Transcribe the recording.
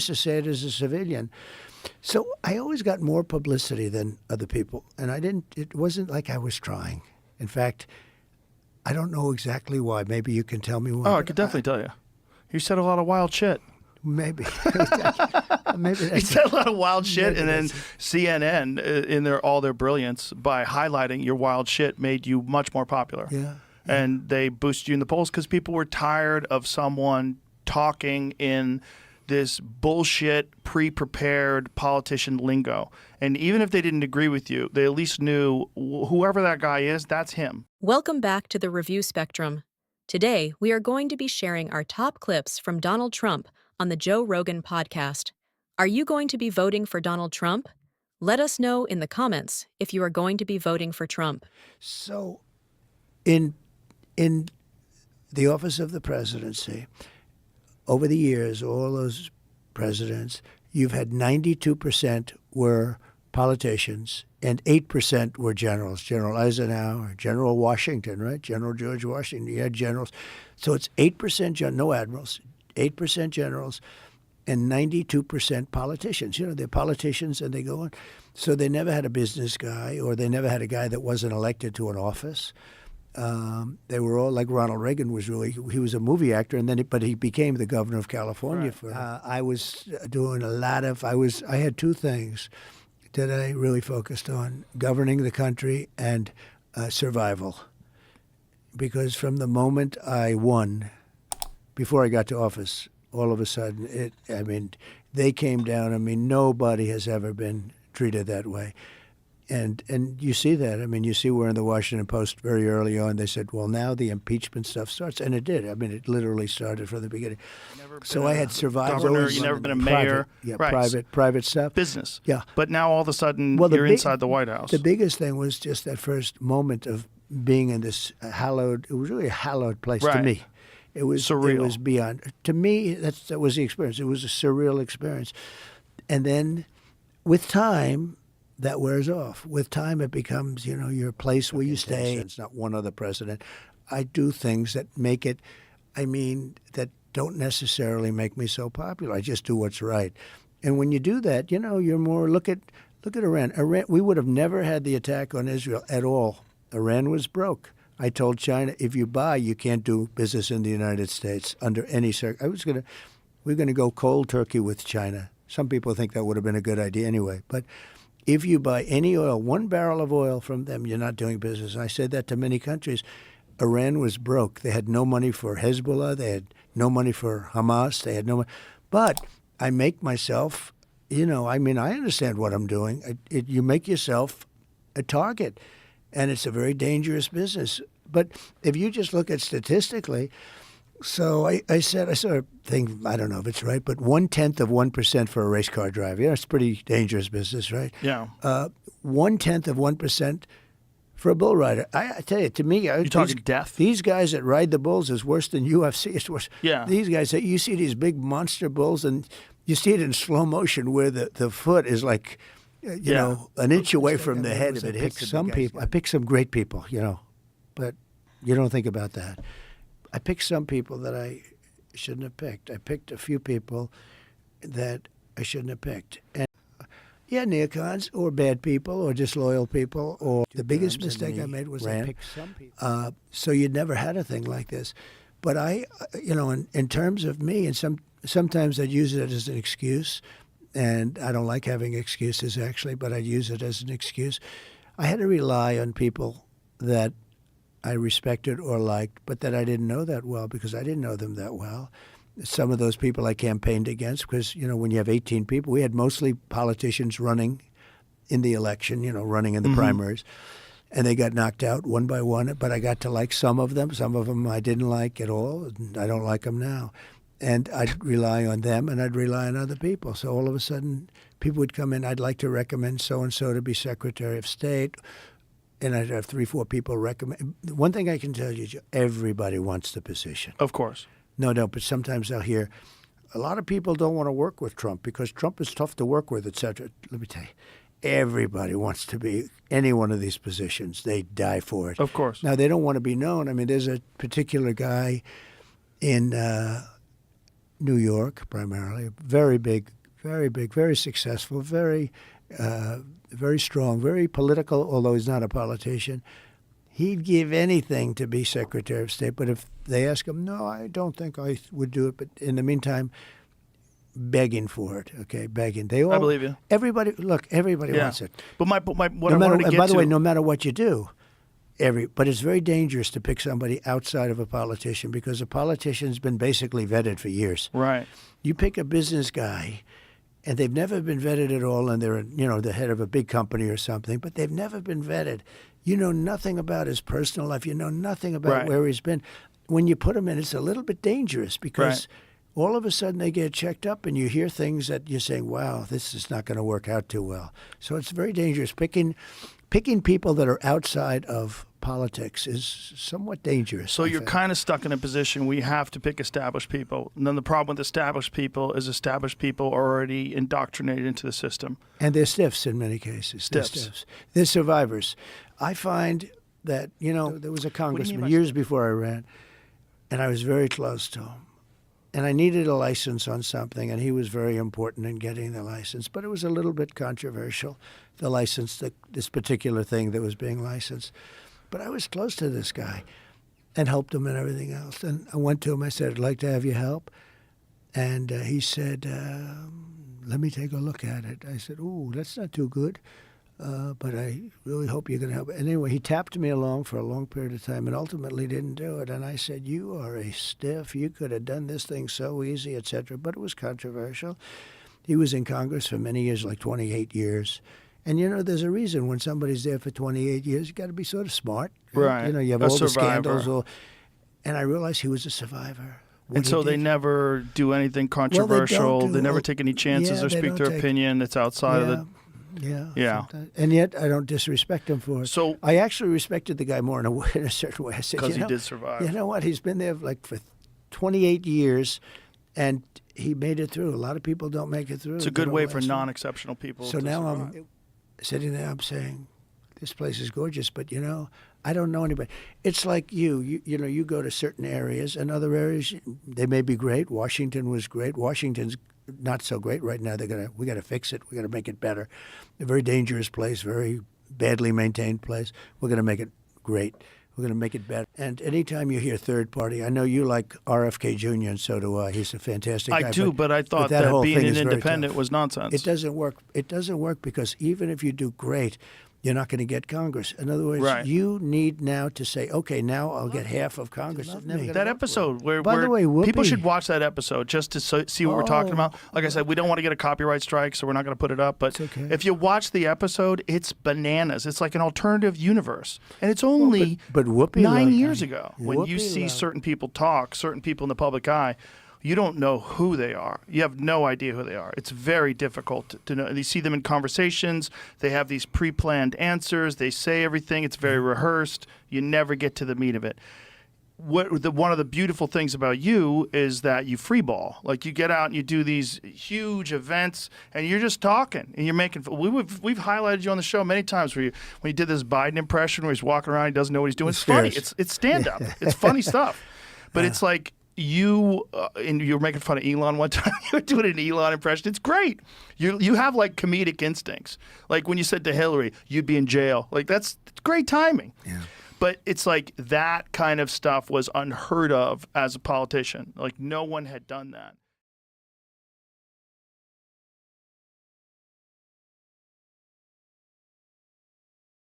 used to say it as a civilian. So I always got more publicity than other people, and it wasn't like I was trying. In fact, I don't know exactly why. Maybe you can tell me why. Oh, I could definitely tell you. You said a lot of wild shit. Maybe. Maybe You said a lot of wild shit, and then CNN, in all their brilliance, by highlighting your wild shit, made you much more popular. Yeah. And they boosted you in the polls because people were tired of someone talking in this bullshit, pre-prepared politician lingo. And even if they didn't agree with you, they at least knew whoever that guy is, that's him. Welcome back to the Review Spectrum. Today, we are going to be sharing our top clips from Donald Trump on the Joe Rogan podcast. Are you going to be voting for Donald Trump? Let us know in the comments if you are going to be voting for Trump. So, in the office of the presidency, over the years, all those presidents, you've had 92% were politicians and 8% were generals. General Eisenhower, General Washington, right? General George Washington, you had generals. So it's 8% no admirals, 8% generals, and 92% politicians. You know, they're politicians and they go on. So they never had a business guy, or they never had a guy that wasn't elected to an office. They were all like Ronald Reagan he was a movie actor, but he became the governor of California. Right. I was doing I had two things that I really focused on: governing the country and survival. Because from the moment I won, before I got to office, all of a sudden, they came down. I mean, nobody has ever been treated that way. And you see that. I mean, you see where in the Washington Post very early on they said, well, now the impeachment stuff starts. And it did. I mean, it literally started from the beginning. So I had survived. You've never been a mayor. Private stuff. Business. Yeah. But now all of a sudden you're inside the White House. The biggest thing was just that first moment of being in this it was really a hallowed place to me. It was surreal. It was beyond. To me, that was the experience. It was a surreal experience. And then with time, that wears off. With time, it becomes, your place where you stay. It's not one other president. I do things that make it, that don't necessarily make me so popular. I just do what's right. And when you do that, you're more, look at Iran. We would have never had the attack on Israel at all. Iran was broke. I told China, if you buy, you can't do business in the United States under any circumstance. We're going to go cold turkey with China. Some people think that would have been a good idea anyway. But if you buy any oil, 1 barrel of oil from them, you're not doing business. And I said that to many countries. Iran was broke. They had no money for Hezbollah. They had no money for Hamas. They had no money. But I make myself, I understand what I'm doing. You make yourself a target, and it's a very dangerous business. But if you just look at statistically, so I saw a thing, I don't know if it's right, but 0.1% for a race car driver. It's pretty dangerous business, right? Yeah. 0.1% for a bull rider. I tell you, to me, you're talking death. These guys that ride the bulls is worse than UFC. It's worse. Yeah. These guys, you see these big monster bulls, and you see it in slow motion where the foot is like, an inch away from the head. If it hits some people, I pick some great people, but you don't think about that. I picked some people that I shouldn't have picked. I picked a few people that I shouldn't have picked. And neocons or bad people or disloyal people. Or the biggest mistake I made was I picked some people. So you'd never had a thing like this. But in terms of me, and sometimes I'd use it as an excuse. And I don't like having excuses, actually, but I'd use it as an excuse. I had to rely on people that I respected or liked, but that I didn't know that well because I didn't know them that well. Some of those people I campaigned against because, when you have 18 people, we had mostly politicians running in the election, running in the primaries, and they got knocked out one by one. But I got to like some of them. Some of them I didn't like at all. And I don't like them now. And I'd rely on them and I'd rely on other people. So all of a sudden, people would come in, I'd like to recommend so-and-so to be Secretary of State. And I'd have 3-4 people recommend. One thing I can tell you, Joe, everybody wants the position. Of course. No, but sometimes I'll hear, a lot of people don't want to work with Trump because Trump is tough to work with, et cetera. Let me tell you, everybody wants to be any one of these positions. They die for it. Of course. Now, they don't want to be known. There's a particular guy in New York primarily, very big, very successful, very strong, very political, although he's not a politician. He'd give anything to be Secretary of State, but if they ask him, no, I don't think I would do it. But in the meantime, begging for it, okay, begging. I believe you. Everybody wants it. But what I No wanted matter, to and get by the to, way, no matter what you do, but it's very dangerous to pick somebody outside of a politician because a politician's been basically vetted for years. right. You pick a business guy, and they've never been vetted at all, and they're the head of a big company or something, but they've never been vetted. You know nothing about his personal life. You know nothing about Right. where he's been. When you put him in, it's a little bit dangerous because Right. all of a sudden they get checked up, and you hear things that you're saying, "Wow, this is not going to work out too well." So it's very dangerous. Picking people that are outside of politics is somewhat dangerous. So I you're think. kind of stuck in a position where you have to pick established people. And then the problem with established people is established people are already indoctrinated into the system. And they're stiffs in many cases. Stiffs. They're survivors. I find that, there was a congressman by years before I ran, and I was very close to him. And I needed a license on something, and he was very important in getting the license. But it was a little bit controversial, the license, this particular thing that was being licensed. But I was close to this guy and helped him and everything else. And I went to him, I said, I'd like to have your help. And he said, let me take a look at it. I said, ooh, that's not too good, but I really hope you're going to help. And anyway, he tapped me along for a long period of time and ultimately didn't do it. And I said, you are a stiff. You could have done this thing so easy, etc. But it was controversial. He was in Congress for many years, like 28 years. And, there's a reason when somebody's there for 28 years, you got to be sort of smart. Right. You have A all survivor. the scandals. And I realized he was a survivor. And so they never do anything controversial. They never take any chances or speak their opinion. It's outside of the... Yeah. Sometimes. And yet I don't disrespect him for it. So- I actually respected the guy more in a certain way. I said, Because he did survive. You know what? He's been there for 28 years, and he made it through. A lot of people don't make it through. It's a good way for non-exceptional people So to now survive. I'm sitting there, I'm saying, this place is gorgeous, but, I don't know anybody. It's like you go to certain areas, and other areas, they may be great. Washington was great. Washington's not so great right now. We got to fix it. We got to make it better. A very dangerous place, very badly maintained place. We're going to make it great. We're going to make it better. And anytime you hear third party, I know you like RFK Jr. and so do I. He's a fantastic guy. I do, but I thought that whole being thing an is very independent tough. was nonsense. It doesn't work. It doesn't work because even if you do great, you're not going to get Congress. In other words, Right. you need now to say, okay, now I'll get half of Congress. That episode where By the way, Whoopi, people should watch that episode just to see what we're talking about. Like I said, we don't want to get a copyright strike, so we're not going to put it up. But It's okay. if you watch the episode, it's bananas. It's like an alternative universe, and it's only but Whoopi 9 loved years it. ago. When you Whoopi see loved certain people talk, certain people in the public eye, you don't know who they are. You have no idea who they are. It's very difficult to know. You see them in conversations. They have these pre-planned answers. They say everything. It's very rehearsed. You never get to the meat of it. One of the beautiful things about you is that you freeball. Like you get out and you do these huge events, and you're just talking and you're making. We've highlighted you on the show many times when you did this Biden impression where he's walking around, he doesn't know what he's doing. It's funny. It's stand up. It's funny stuff, but it's like. You were making fun of Elon one time. You were doing an Elon impression. It's great. You have like comedic instincts. Like when you said to Hillary, "You'd be in jail." Like it's great timing. Yeah. But it's like that kind of stuff was unheard of as a politician. Like no one had done that.